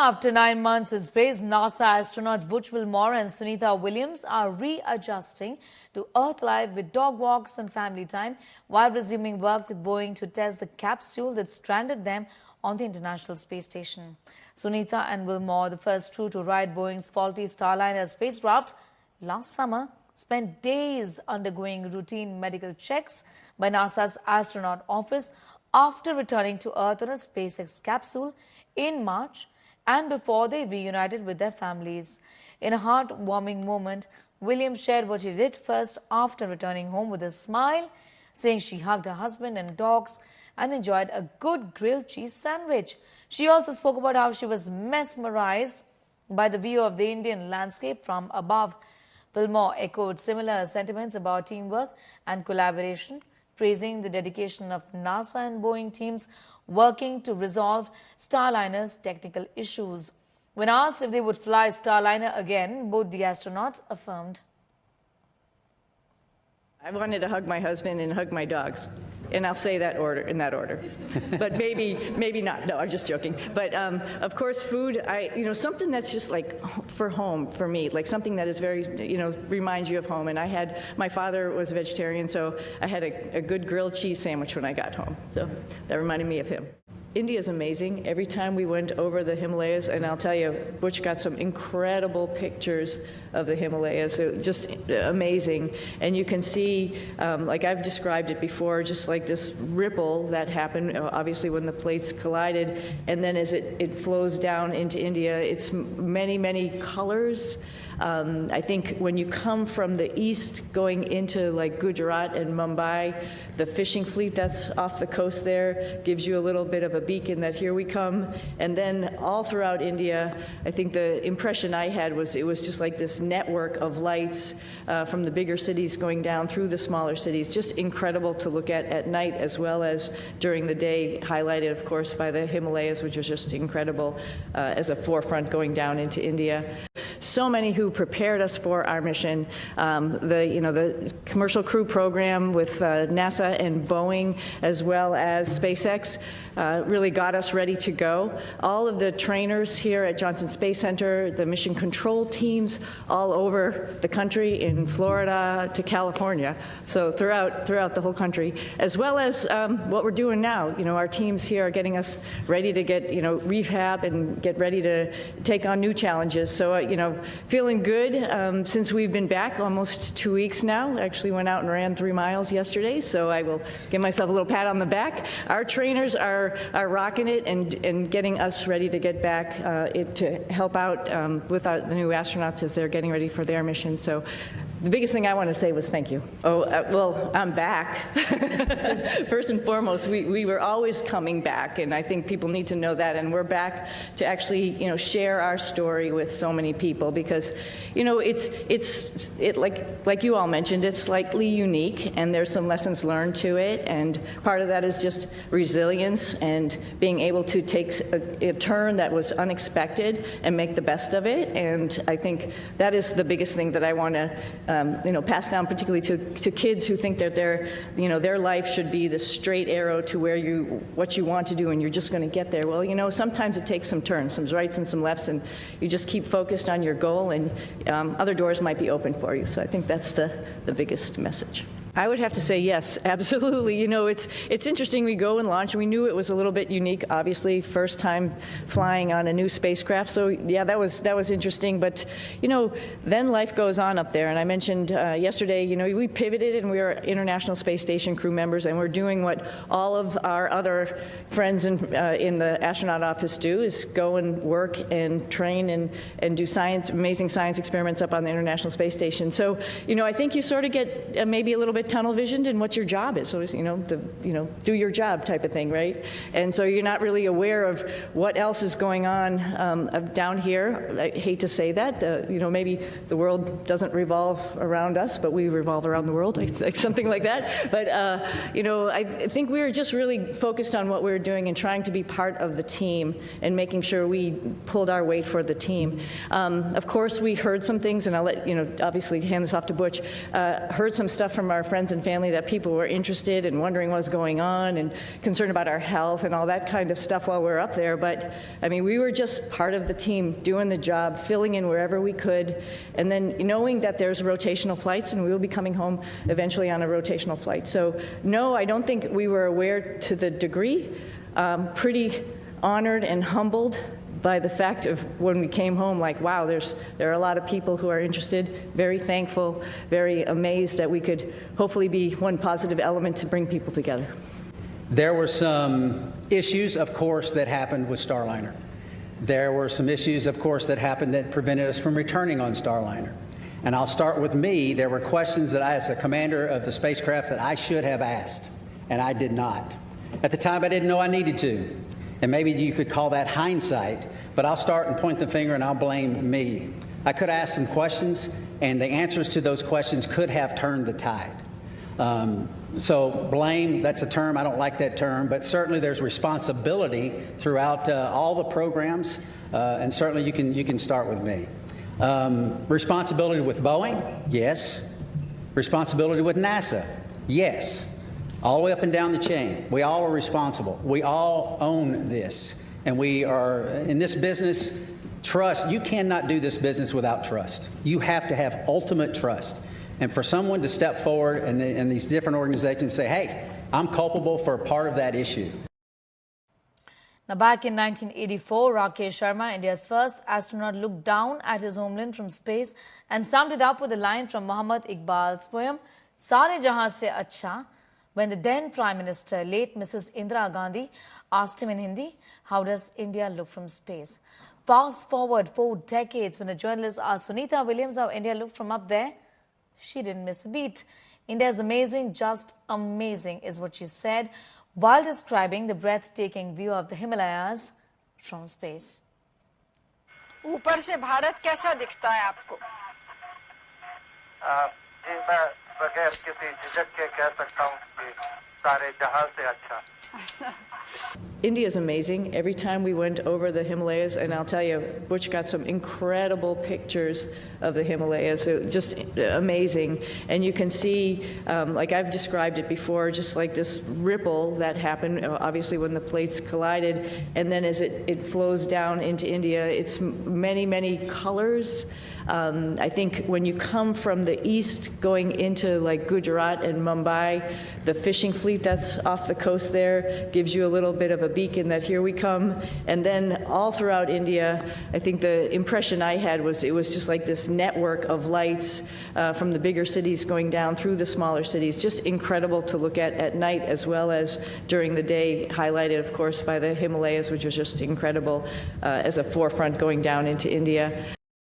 After 9 months in space, NASA astronauts Butch Wilmore and Sunita Williams are readjusting to Earth life with dog walks and family time while resuming work with Boeing to test the capsule that stranded them on the International Space Station. Sunita and Wilmore, the first crew to ride Boeing's faulty Starliner spacecraft last summer, spent days undergoing routine medical checks by NASA's astronaut office after returning to Earth on a SpaceX capsule in March and before they reunited with their families. In a heartwarming moment, Williams shared what she did first after returning home with a smile, saying she hugged her husband and dogs and enjoyed a good grilled cheese sandwich. She also spoke about how she was mesmerized by the view of the Indian landscape from above. Wilmore echoed similar sentiments about teamwork and collaboration, praising the dedication of NASA and Boeing teams working to resolve Starliner's technical issues. When asked if they would fly Starliner again, both the astronauts affirmed. I wanted to hug my husband and hug my dogs, and I'll say that in that order. But maybe not. No, I'm just joking. But of course, food. Something that's just like for home for me, like something that is very, reminds you of home. And my father was a vegetarian, so I had a good grilled cheese sandwich when I got home. So that reminded me of him. India is amazing. Every time we went over the Himalayas, and I'll tell you, Butch got some incredible pictures of the Himalayas. Just amazing. And you can see, like I've described it before, just like this ripple that happened, obviously, when the plates collided. And then as it flows down into India, it's many, many colors. I think when you come from the east going into like Gujarat and Mumbai, the fishing fleet that's off the coast there gives you a little bit of a beacon that here we come. And then all throughout India, I think the impression I had was it was just like this network of lights from the bigger cities going down through the smaller cities. Just incredible to look at night as well as during the day, highlighted, of course, by the Himalayas, which was just incredible as a forefront going down into India. So many who prepared us for our mission. The commercial crew program with NASA and Boeing, as well as SpaceX, really got us ready to go. All of the trainers here at Johnson Space Center, the mission control teams all over the country, in Florida to California, so throughout the whole country, as well as what we're doing now. Our teams here are getting us ready to get rehab and get ready to take on new challenges. So feeling good since we've been back almost 2 weeks now. Actually went out and ran 3 miles yesterday, so I will give myself a little pat on the back. Our trainers are rocking it and getting us ready to get back to help out with the new astronauts as they're getting ready for their mission. So the biggest thing I want to say was thank you. Well, I'm back. First and foremost, we were always coming back, and I think people need to know that. And we're back to actually, share our story with so many people because, it's like you all mentioned, it's slightly unique, and there's some lessons learned to it. And part of that is just resilience and being able to take a turn that was unexpected and make the best of it. And I think that is the biggest thing that I want to pass down, particularly to kids who think that their life should be the straight arrow to what you want to do, and you're just going to get there. Well, sometimes it takes some turns, some rights and some lefts, and you just keep focused on your goal, and other doors might be open for you. So I think that's the biggest message. I would have to say yes, absolutely. It's interesting. We go and launch. We knew it was a little bit unique, obviously, first time flying on a new spacecraft. So yeah, that was interesting. But then life goes on up there. And I mentioned yesterday, we pivoted and we are International Space Station crew members, and we're doing what all of our other friends in the astronaut office do: is go and work and train and do amazing science experiments up on the International Space Station. So I think you sort of get maybe a little bit tunnel visioned in what your job is. So it's, do your job type of thing, right? And so you're not really aware of what else is going on down here. I hate to say that. Maybe the world doesn't revolve around us, but we revolve around the world, like something like that. But I think we were just really focused on what we were doing and trying to be part of the team and making sure we pulled our weight for the team. Of course, we heard some things, and I'll let obviously hand this off to Butch. Heard some stuff from our friends and family that people were interested and wondering what was going on and concerned about our health and all that kind of stuff while we were up there. But I mean, we were just part of the team doing the job, filling in wherever we could, and then knowing that there's rotational flights and we will be coming home eventually on a rotational flight. So no, I don't think we were aware to the degree. Pretty honored and humbled by the fact of when we came home, like, wow, there are a lot of people who are interested, very thankful, very amazed that we could hopefully be one positive element to bring people together. There were some issues, of course, that happened with Starliner. There were some issues, of course, that happened that prevented us from returning on Starliner. And I'll start with me. There were questions that I, as the commander of the spacecraft, that I should have asked, and I did not. At the time, I didn't know I needed to. And maybe you could call that hindsight, but I'll start and point the finger and I'll blame me. I could ask some questions, and the answers to those questions could have turned the tide. So blame, that's a term, I don't like that term, but certainly there's responsibility throughout all the programs, and certainly you can start with me. Responsibility with Boeing? Yes. Responsibility with NASA? Yes. All the way up and down the chain. We all are responsible. We all own this. And we are, in this business, trust. You cannot do this business without trust. You have to have ultimate trust. And for someone to step forward and these different organizations and say, hey, I'm culpable for a part of that issue. Now, back in 1984, Rakesh Sharma, India's first astronaut, looked down at his homeland from space and summed it up with a line from Muhammad Iqbal's poem, Sare Jahan Se Acha, when the then Prime Minister, late Mrs. Indira Gandhi, asked him in Hindi, how does India look from space? Fast forward 4 decades, when the journalist asked Sunita Williams how India looked from up there, she didn't miss a beat. India is amazing, just amazing, is what she said while describing the breathtaking view of the Himalayas from space. ऊपर से भारत कैसा दिखता है आपको? जी मैं बगैर किसी झिझक के कह सकता हूँ कि सारे जहां से अच्छा. India is amazing. Every time we went over the Himalayas, and I'll tell you, Butch got some incredible pictures of the Himalayas, just amazing. And you can see, like I've described it before, just like this ripple that happened, obviously when the plates collided, and then as it flows down into India, it's many, many colors. I think when you come from the east going into like Gujarat and Mumbai, the fishing fleet that's off the coast there gives you a little bit of a beacon that here we come. And then all throughout India, I think the impression I had was it was just like this network of lights from the bigger cities going down through the smaller cities. Just incredible to look at night as well as during the day, highlighted of course by the Himalayas, which was just incredible as a forefront going down into India.